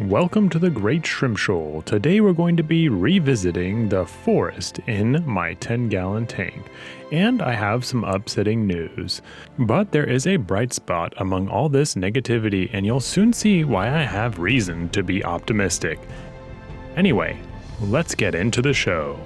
Welcome to the Great Shrimp Shoal. Today we're going to be revisiting the forest in my 10-gallon tank. And I have some upsetting news. But there is a bright spot among all this negativity, and you'll soon see why I have reason to be optimistic. Anyway, let's get into the show.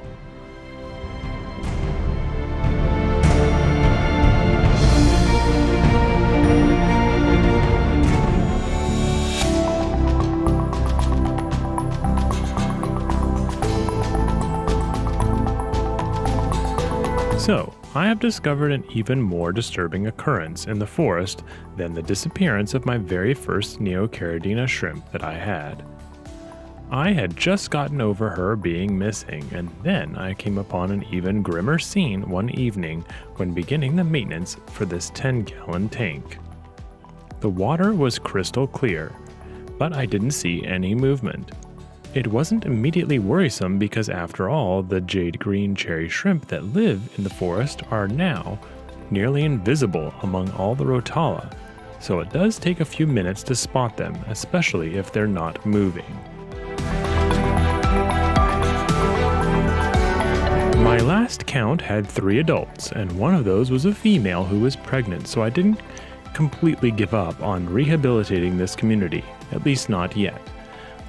So, I have discovered an even more disturbing occurrence in the forest than the disappearance of my very first neocaridina shrimp that I had. I had just gotten over her being missing, and then I came upon an even grimmer scene one evening when beginning the maintenance for this 10-gallon tank. The water was crystal clear, but I didn't see any movement. It wasn't immediately worrisome because after all, the jade green cherry shrimp that live in the forest are now nearly invisible among all the rotala, so it does take a few minutes to spot them, especially if they're not moving. My last count had 3 adults, and one of those was a female who was pregnant, so I didn't completely give up on rehabilitating this community, at least not yet.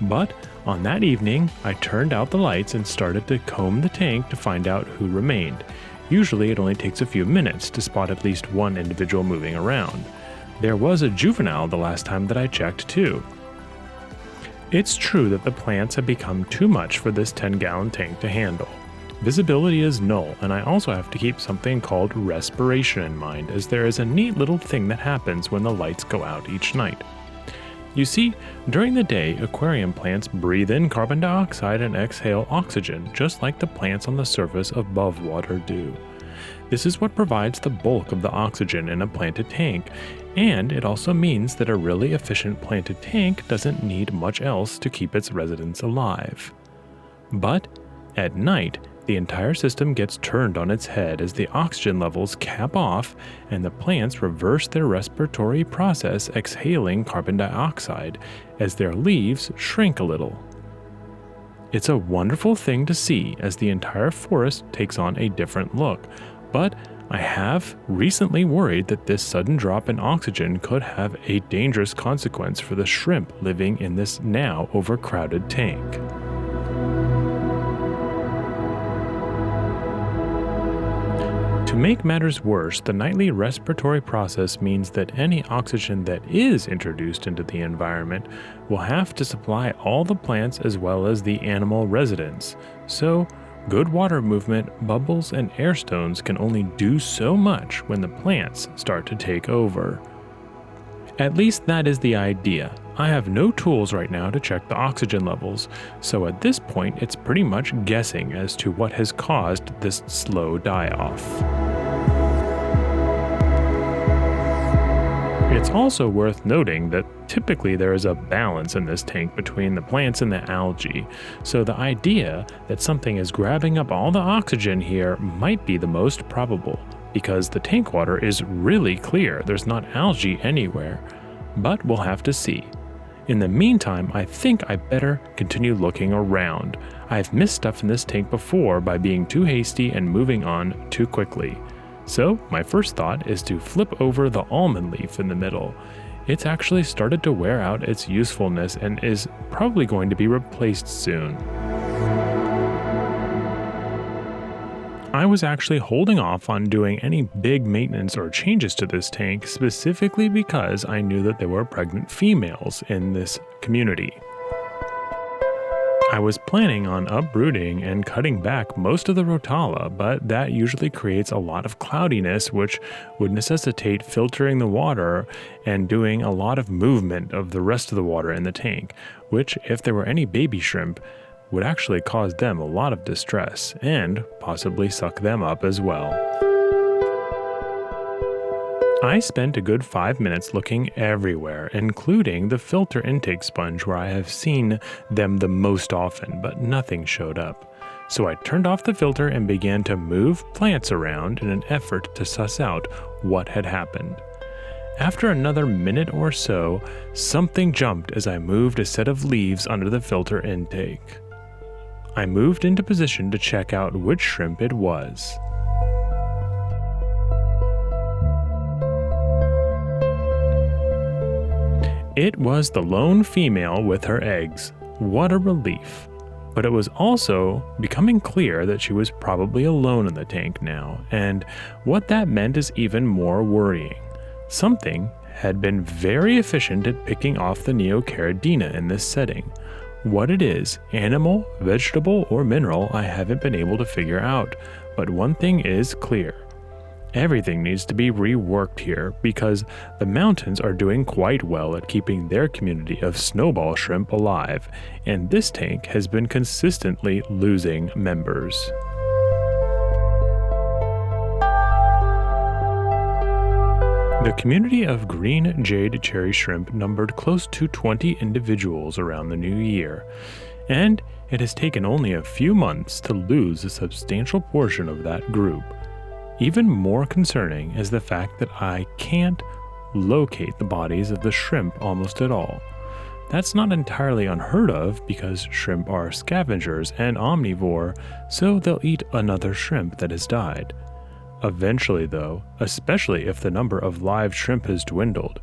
But on that evening, I turned out the lights and started to comb the tank to find out who remained. Usually it only takes a few minutes to spot at least one individual moving around. There was a juvenile the last time that I checked too. It's true that the plants have become too much for this 10-gallon tank to handle. Visibility is null, and I also have to keep something called respiration in mind, as there is a neat little thing that happens when the lights go out each night. You see, during the day, aquarium plants breathe in carbon dioxide and exhale oxygen, just like the plants on the surface above water do. This is what provides the bulk of the oxygen in a planted tank, and it also means that a really efficient planted tank doesn't need much else to keep its residents alive. But at night, the entire system gets turned on its head as the oxygen levels cap off and the plants reverse their respiratory process, exhaling carbon dioxide as their leaves shrink a little. It's a wonderful thing to see as the entire forest takes on a different look, but I have recently worried that this sudden drop in oxygen could have a dangerous consequence for the shrimp living in this now overcrowded tank. To make matters worse, the nightly respiratory process means that any oxygen that is introduced into the environment will have to supply all the plants as well as the animal residents. So, good water movement, bubbles, and air stones can only do so much when the plants start to take over. At least that is the idea. I have no tools right now to check the oxygen levels, so at this point it's pretty much guessing as to what has caused this slow die-off. It's also worth noting that typically there is a balance in this tank between the plants and the algae, so the idea that something is grabbing up all the oxygen here might be the most probable, because the tank water is really clear, there's not algae anywhere, but we'll have to see. In the meantime, I think I better continue looking around. I've missed stuff in this tank before by being too hasty and moving on too quickly. So, my first thought is to flip over the almond leaf in the middle. It's actually started to wear out its usefulness and is probably going to be replaced soon. I was actually holding off on doing any big maintenance or changes to this tank specifically because I knew that there were pregnant females in this community. I was planning on uprooting and cutting back most of the rotala, but that usually creates a lot of cloudiness, which would necessitate filtering the water and doing a lot of movement of the rest of the water in the tank, which, if there were any baby shrimp, would actually cause them a lot of distress and possibly suck them up as well. I spent a good 5 minutes looking everywhere, including the filter intake sponge where I have seen them the most often, but nothing showed up. So I turned off the filter and began to move plants around in an effort to suss out what had happened. After another minute or so, something jumped as I moved a set of leaves under the filter intake. I moved into position to check out which shrimp it was. It was the lone female with her eggs. What a relief. But it was also becoming clear that she was probably alone in the tank now, and what that meant is even more worrying. Something had been very efficient at picking off the neocaridina in this setting. What it is, animal, vegetable, or mineral, I haven't been able to figure out, but one thing is clear. Everything needs to be reworked here because the mountains are doing quite well at keeping their community of snowball shrimp alive, and this tank has been consistently losing members. The community of green jade cherry shrimp numbered close to 20 individuals around the new year, and it has taken only a few months to lose a substantial portion of that group. Even more concerning is the fact that I can't locate the bodies of the shrimp almost at all. That's not entirely unheard of because shrimp are scavengers and omnivore, so they'll eat another shrimp that has died. Eventually though, especially if the number of live shrimp has dwindled,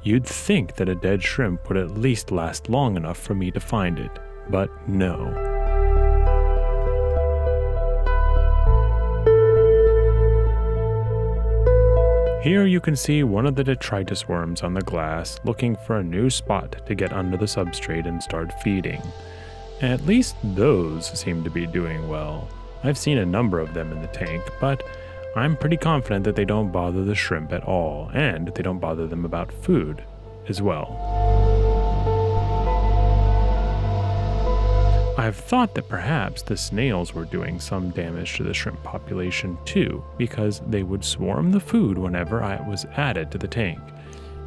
you'd think that a dead shrimp would at least last long enough for me to find it, but no. Here you can see one of the detritus worms on the glass looking for a new spot to get under the substrate and start feeding. At least those seem to be doing well. I've seen a number of them in the tank, but I'm pretty confident that they don't bother the shrimp at all, and they don't bother them about food as well. I've thought that perhaps the snails were doing some damage to the shrimp population too, because they would swarm the food whenever I was added to the tank.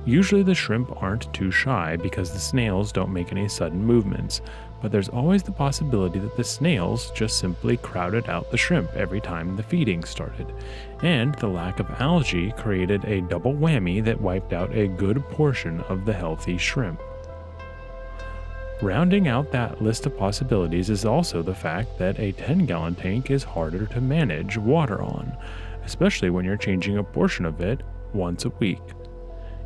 Usually the shrimp aren't too shy because the snails don't make any sudden movements, but there's always the possibility that the snails just simply crowded out the shrimp every time the feeding started, and the lack of algae created a double whammy that wiped out a good portion of the healthy shrimp. Rounding out that list of possibilities is also the fact that a 10-gallon tank is harder to manage water on, especially when you're changing a portion of it once a week.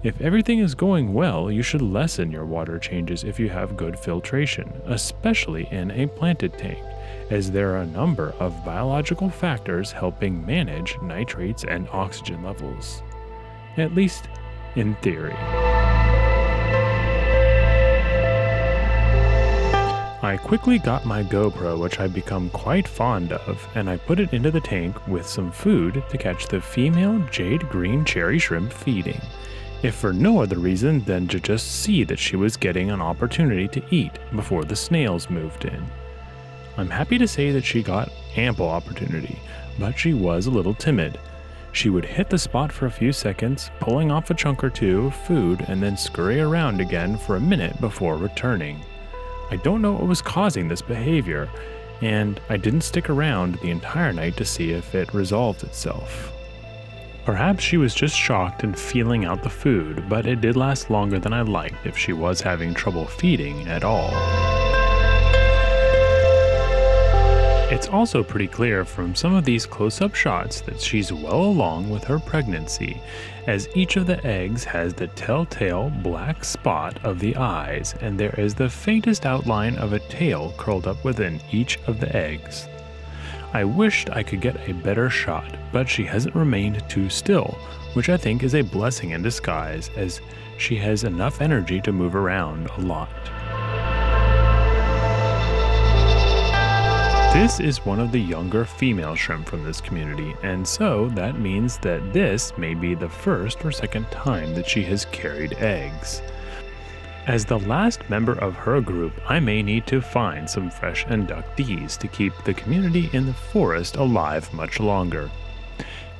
If everything is going well, you should lessen your water changes if you have good filtration, especially in a planted tank, as there are a number of biological factors helping manage nitrates and oxygen levels. At least in theory. I quickly got my GoPro, which I've become quite fond of, and I put it into the tank with some food to catch the female jade green cherry shrimp feeding, if for no other reason than to just see that she was getting an opportunity to eat before the snails moved in. I'm happy to say that she got ample opportunity, but she was a little timid. She would hit the spot for a few seconds, pulling off a chunk or two of food, and then scurry around again for a minute before returning. I don't know what was causing this behavior, and I didn't stick around the entire night to see if it resolved itself. Perhaps she was just shocked and feeling out the food, but it did last longer than I liked if she was having trouble feeding at all. It's also pretty clear from some of these close-up shots that she's well along with her pregnancy, as each of the eggs has the telltale black spot of the eyes, and there is the faintest outline of a tail curled up within each of the eggs. I wished I could get a better shot, but she hasn't remained too still, which I think is a blessing in disguise, as she has enough energy to move around a lot. This is one of the younger female shrimp from this community, and so that means that this may be the first or second time that she has carried eggs. As the last member of her group, I may need to find some fresh inductees to keep the community in the forest alive much longer.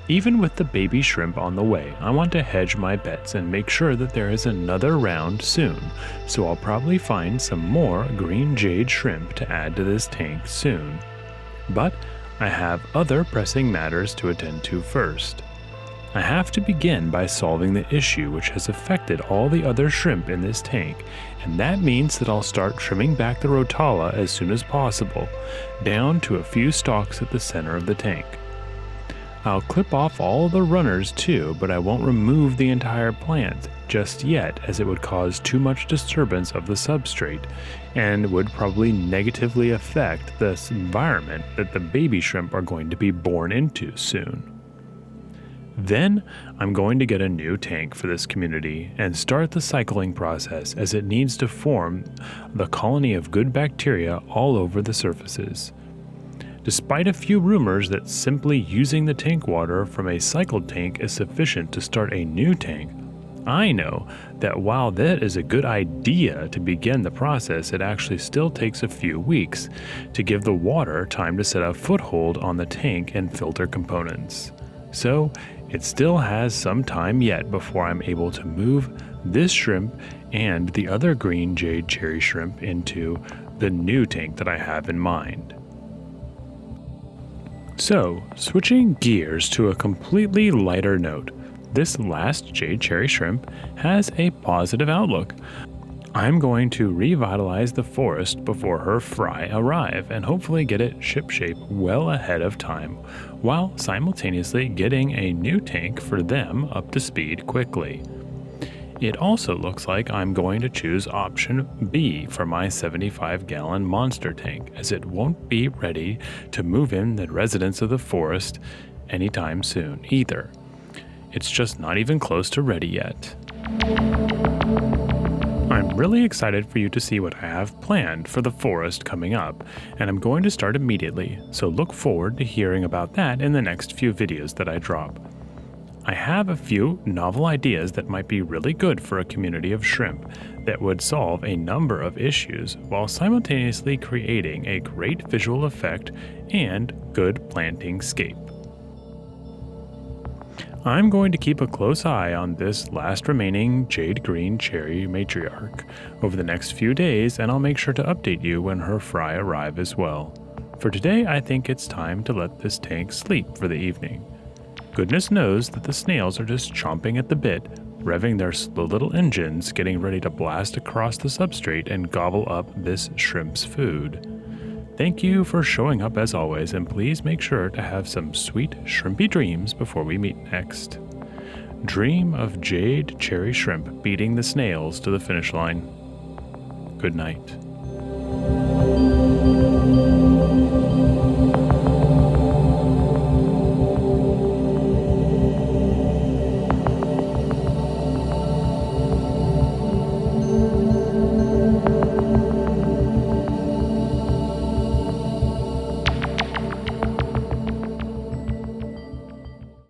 Even with the baby shrimp on the way, I want to hedge my bets and make sure that there is another round soon, so I'll probably find some more green jade shrimp to add to this tank soon. But I have other pressing matters to attend to first. I have to begin by solving the issue which has affected all the other shrimp in this tank, and that means that I'll start trimming back the rotala as soon as possible, down to a few stalks at the center of the tank. I'll clip off all the runners too, but I won't remove the entire plant just yet, as it would cause too much disturbance of the substrate and would probably negatively affect this environment that the baby shrimp are going to be born into soon. Then I'm going to get a new tank for this community and start the cycling process, as it needs to form the colony of good bacteria all over the surfaces. Despite a few rumors that simply using the tank water from a cycled tank is sufficient to start a new tank, I know that while that is a good idea to begin the process, it actually still takes a few weeks to give the water time to set a foothold on the tank and filter components. So it still has some time yet before I'm able to move this shrimp and the other green jade cherry shrimp into the new tank that I have in mind. So, switching gears to a completely lighter note, this last jade cherry shrimp has a positive outlook. I'm going to revitalize the forest before her fry arrive and hopefully get it shipshape well ahead of time, while simultaneously getting a new tank for them up to speed quickly. It also looks like I'm going to choose option B for my 75-gallon monster tank, as it won't be ready to move in the residents of the forest anytime soon either. It's just not even close to ready yet. I'm really excited for you to see what I have planned for the forest coming up, and I'm going to start immediately, so look forward to hearing about that in the next few videos that I drop. I have a few novel ideas that might be really good for a community of shrimp that would solve a number of issues while simultaneously creating a great visual effect and good planting scape. I'm going to keep a close eye on this last remaining jade green cherry matriarch over the next few days, and I'll make sure to update you when her fry arrive as well. For today, I think it's time to let this tank sleep for the evening. Goodness knows that the snails are just chomping at the bit, revving their slow little engines, getting ready to blast across the substrate and gobble up this shrimp's food. Thank you for showing up as always, and please make sure to have some sweet shrimpy dreams before we meet next. Dream of jade cherry shrimp beating the snails to the finish line. Good night.